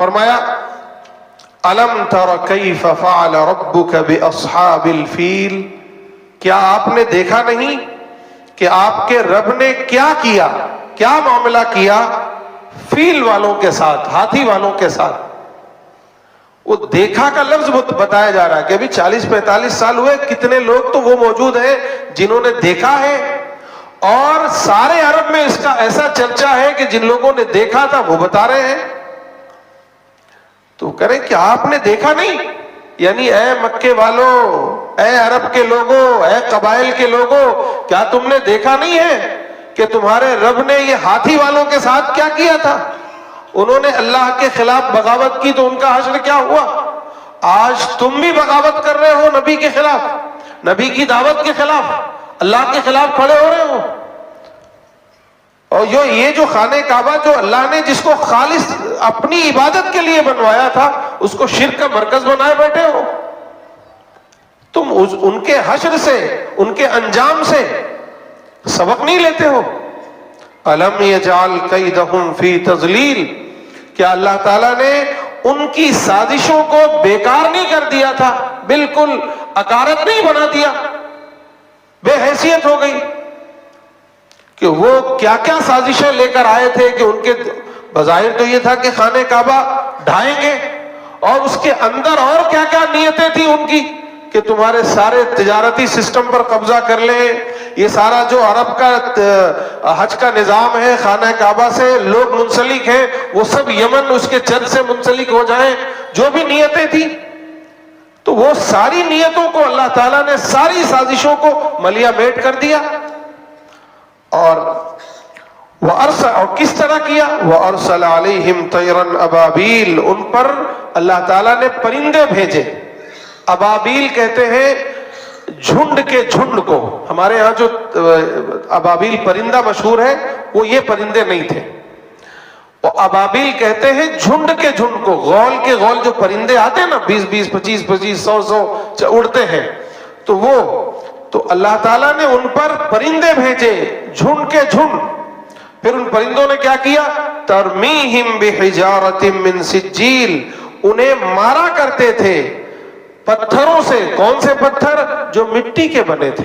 فرمایا الم تر کیف فعل ربک باصحاب الفیل، کیا آپ نے دیکھا نہیں کہ آپ کے رب نے کیا کیا، کیا معاملہ کیا فیل والوں کے ساتھ، ہاتھی والوں کے ساتھ. وہ دیکھا کا لفظ بتایا جا رہا ہے کہ ابھی 40-45 سال ہوئے، کتنے لوگ تو وہ موجود ہیں جنہوں نے دیکھا ہے، اور سارے عرب میں اس کا ایسا چرچا ہے کہ جن لوگوں نے دیکھا تھا وہ بتا رہے ہیں. تو کریں کہ آپ نے دیکھا نہیں، یعنی اے مکے والوں، اے عرب کے لوگوں، اے قبائل کے لوگوں، کیا تم نے دیکھا نہیں ہے کہ تمہارے رب نے یہ ہاتھی والوں کے ساتھ کیا کیا تھا؟ انہوں نے اللہ کے خلاف بغاوت کی تو ان کا حشر کیا ہوا. آج تم بھی بغاوت کر رہے ہو نبی کے خلاف، نبی کی دعوت کے خلاف، اللہ کے خلاف کھڑے ہو رہے ہو. اور یہ جو خانہ کعبہ جو اللہ نے جس کو خالص اپنی عبادت کے لیے بنوایا تھا، اس کو شرک کا مرکز بنائے بیٹھے ہو. تم ان کے حشر سے، ان کے انجام سے سبق نہیں لیتے ہو. الم یجعل کیدہم فی تضلیل، کیا اللہ تعالیٰ نے ان کی سازشوں کو بیکار نہیں کر دیا تھا، بالکل اکارت نہیں بنا دیا، بے حیثیت ہو گئی. کہ وہ کیا کیا سازشیں لے کر آئے تھے کہ ان کے بظاہر تو یہ تھا کہ خانہ کعبہ ڈھائیں گے، اور اس کے اندر اور کیا کیا نیتیں تھیں ان کی کہ تمہارے سارے تجارتی سسٹم پر قبضہ کر لیں. یہ سارا جو عرب کا حج کا نظام ہے، خانہ کعبہ سے لوگ منسلک ہیں، وہ سب یمن اس کے چرچ سے منسلک ہو جائیں، جو بھی نیتیں تھیں. تو وہ ساری نیتوں کو اللہ تعالیٰ نے، ساری سازشوں کو ملیا میٹ کر دیا. اور کس طرح کیا؟ وَأَرْسَلَ عَلَيْهِمْ طَيْرًا أَبَابِيلَ، ان پر اللہ تعالیٰ نے پرندے بھیجے. ابابیل کہتے ہیں جھنڈ کے جھنڈ کو. ہمارے ہاں جو ابابیل پرندہ مشہور ہے وہ یہ پرندے نہیں تھے. وہ ابابیل کہتے ہیں جھنڈ کے جھنڈ کو. غول کے غول جو پرندے آتے ہیں نا، 20-20 25-25 100 اڑتے ہیں، تو وہ تو اللہ تعالیٰ نے ان پر پرندے بھیجے جھنڈ کے جھنڈ. پھر ان پرندوں نے کیا کیا؟ ترمیہم بحجارۃ من سجیل، انہیں مارا کرتے تھے پتھروں سے. کون سے پتھر؟ جو مٹی کے بنے تھے.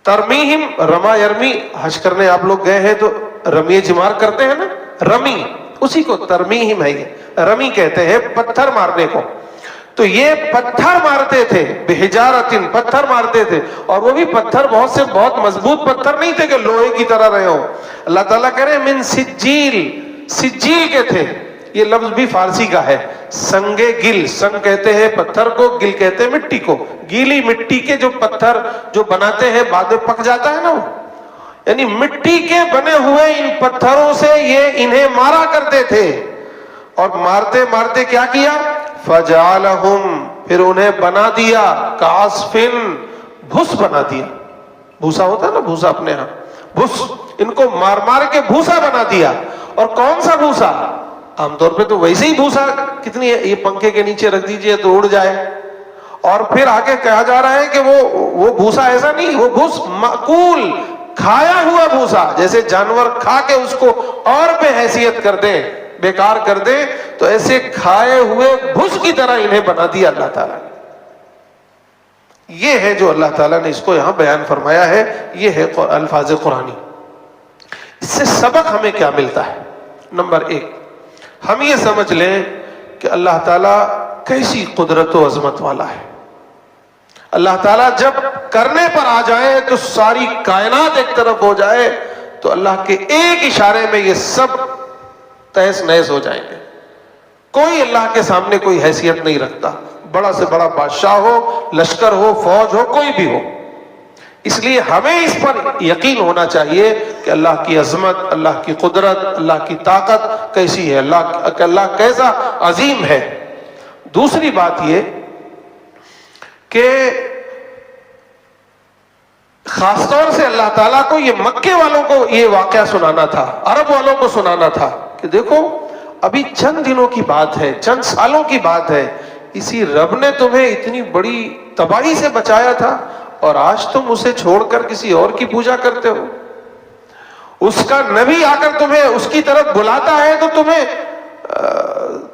ترمیہم، رما یرمی، حج کرنے آپ لوگ گئے ہیں تو رمی جمار کرتے ہیں نا، رمی، اسی کو ترمیہم ہے. یہ رمی کہتے ہیں پتھر مارنے کو. تو یہ پتھر مارتے تھے، بحجارۃ، پتھر مارتے تھے. اور وہ بھی پتھر بہت مضبوط پتھر نہیں تھے کہ لوہے کی طرح رہے ہو. اللہ تعالیٰ کہہ رہے من سجیل، سجیل کے تھے. یہ لفظ بھی فارسی کا ہے. سنگے گل، سنگ کہتے ہیں پتھر کو، گل کہتے ہیں مٹی کو. گیلی مٹی کے جو پتھر جو بناتے ہیں بعد میں پک جاتا ہے نا وہ، یعنی مٹی کے بنے ہوئے ان پتھروں سے یہ انہیں مارا کرتے تھے. اور مارتے مارتے کیا کیا؟ فجعلہم، پھر انہیں بنا دیا کعصفن، بھس بنا دیا. بھوسا ہوتا ہے نا، بھوسا اپنے ہاں، بھس. ان کو مار مار کے بھوسا بنا دیا. اور کون سا بھوسا؟ عام طور پہ تو ویسے ہی بھوسا کتنی ہے، یہ پنکھے کے نیچے رکھ دیجئے تو اڑ جائے. اور پھر آگے کہا جا رہا ہے کہ وہ بھوسا ایسا نہیں، وہ بھوس مأکول، کھایا ہوا بھوسا، جیسے جانور کھا کے اس کو اور بے حیثیت کر دے، بیکار کر دے، تو ایسے کھائے ہوئے بھوس کی طرح انہیں بنا دیا اللہ تعالیٰ نے. یہ ہے جو اللہ تعالیٰ نے اس کو یہاں بیان فرمایا ہے. یہ ہے الفاظ قرآنی. اس سے سبق ہمیں کیا ملتا ہے؟ نمبر 1، ہم یہ سمجھ لیں کہ اللہ تعالیٰ کیسی قدرت و عظمت والا ہے. اللہ تعالیٰ جب کرنے پر آ جائے تو ساری کائنات ایک طرف ہو جائے تو اللہ کے ایک اشارے میں یہ سب تہس نہس ہو جائیں گے. کوئی اللہ کے سامنے کوئی حیثیت نہیں رکھتا، بڑا سے بڑا بادشاہ ہو، لشکر ہو، فوج ہو، کوئی بھی ہو. اس لیے ہمیں اس پر یقین ہونا چاہیے کہ اللہ کی عظمت، اللہ کی قدرت، اللہ کی طاقت کیسی ہے، اللہ کیسا عظیم ہے. دوسری بات یہ کہ خاص طور سے اللہ تعالیٰ کو یہ مکے والوں کو یہ واقعہ سنانا تھا، عرب والوں کو سنانا تھا کہ دیکھو ابھی چند دنوں کی بات ہے، چند سالوں کی بات ہے، اسی رب نے تمہیں اتنی بڑی تباہی سے بچایا تھا اور آج تم اسے چھوڑ کر کسی اور کی پوجا کرتے ہو. اس کا نبی آ کر تمہیں اس کی طرف بلاتا ہے تو